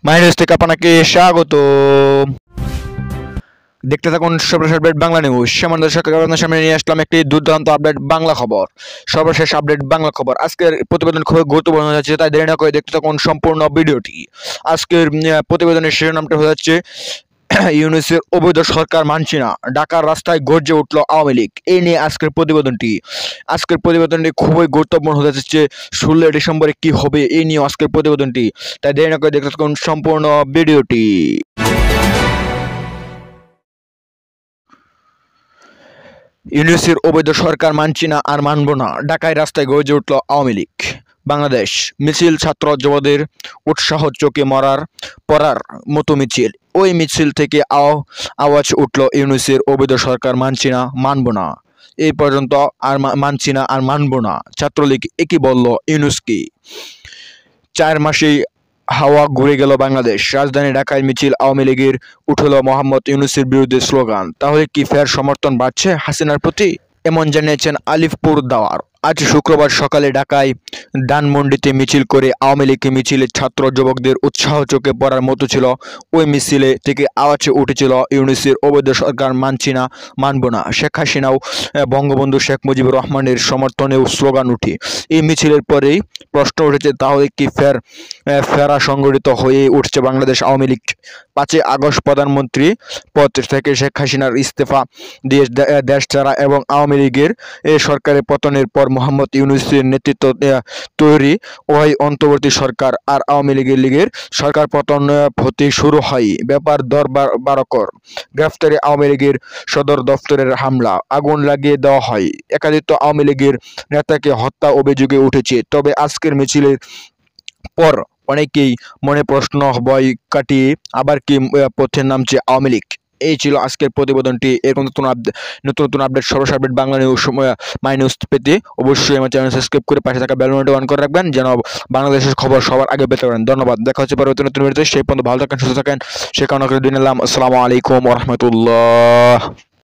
মাইনুস থেকে আপনাকে স্বাগত। দেখতে থাকুন সর্বশেষ আপডেট বাংলা নিউজ। সামান্য সরকার আপনার সামনে নিয়ে আসলাম একটি দুর্দান্ত আপডেট বাংলা খবর। সর্বশেষ আপডেট বাংলা খবর। আজকের প্রতিবেদন খুবই গুরুত্বপূর্ণ হয়ে যাচ্ছে, তাই দেরি না করে দেখতে থাকুন সম্পূর্ণ ভিডিওটি। আজকের প্রতিবেদনের শিরোনামটা হয়ে যাচ্ছে ইউনূসের অবৈধ সরকার মানছি না, ঢাকার রাস্তায় গর্জে উঠল আওয়ামী লীগ। এই নিয়ে আজকের প্রতিবেদনটি খুবই গুরুত্বপূর্ণ হতে যাচ্ছে। 16 ডিসেম্বরে কি হবে এই নিয়ে আজকের প্রতিবেদনটি, তাই দেরি না করে দেখতে থাকুন সম্পূর্ণ ভিডিওটি। ইউনূসের অবৈধ সরকার মানছি না আর মানব না, ঢাকায় রাস্তায় গর্জে উঠল আওয়ামী লীগ। বাংলাদেশ মিছিল ছাত্র যুবদের উৎসাহ চোখে পড়ার মতো মিছিল। ওই মিছিল থেকে আওয়াজ উঠল ইউনূসের অবৈধ সরকার মানছি না, মানব না। এই পর্যন্ত আর মানছি না আর মানব না, ছাত্রলীগ একই বলল ইউনূসকে। 4 মাসেই হাওয়া ঘুরে গেল বাংলাদেশ। রাজধানী ঢাকায় মিছিল, আওয়ামী লীগের উঠল মোহাম্মদ ইউনূসের বিরুদ্ধে স্লোগান। তাহলে কি ফের সমর্থন বাড়ছে হাসিনার প্রতি? এমন জানিয়েছেন আলিফপুর দাওয়ার। আজ শুক্রবার সকালে ঢাকায় ধানমন্ডিতে মিছিল করে আওয়ামী লীগ মিছিলে ছাত্র যুবকদের উৎসাহ চোখে পড়ার মতো ছিল। ওই মিছিলে থেকে আওয়াজ উঠেছিল ইউনূসের অবৈধ সরকার মানছি না, মানব না। শেখ হাসিনাও বঙ্গবন্ধু শেখ মুজিবুর রহমানের সমর্থনেও স্লোগান উঠে। এই মিছিলের পরেই প্রশ্ন উঠেছে, তাহলে কি ফেরা সংগঠিত হয়ে উঠছে বাংলাদেশ আওয়ামী লীগ? 5 আগস্ট প্রধানমন্ত্রী পদ থেকে শেখ হাসিনার ইস্তফা দিয়ে দেশ ছাড়া এবং আওয়ামী লীগের সরকারের পতনের পর মোহাম্মদ ইউনূসের নেতৃত্ব তৈরি ওই অন্তর্বর্তী সরকার আর আওয়ামী লীগের সরকার পতন হতে শুরু হয়। ব্যাপার বারকর। গ্রেফতারে আওয়ামী লীগের সদর দফতরের হামলা, আগুন লাগিয়ে দেওয়া হয়। একাধিক আওয়ামী লীগের নেতাকে হত্যা অভিযোগে উঠেছে। তবে আজকের মিছিলের পর অনেকেই মনে প্রশ্ন ভয় কাটিয়ে আবার কি পথে নামছে আওয়ামী লীগ। এই ছিল আজকের প্রতিবেদনটি। এরকম নতুন আপডেট সর্বশেষ update Bangla news my news পেতে অবশ্যই আমার চ্যানেল সাবস্ক্রাইব করে পাশে থাকা বেল বাটনটি অন করে রাখবেন, যেন বাংলাদেশের খবর সবার আগে পেতে পারেন। ধন্যবাদ। দেখা হচ্ছে পরবর্তী নতুন ভিডিওতে। সেই পর্যন্ত ভালো থাকেন, সুস্থ থাকেন। সে কারণে দিন এলাম। আসসালামু আলাইকুম ওয়া রাহমাতুল্লাহ।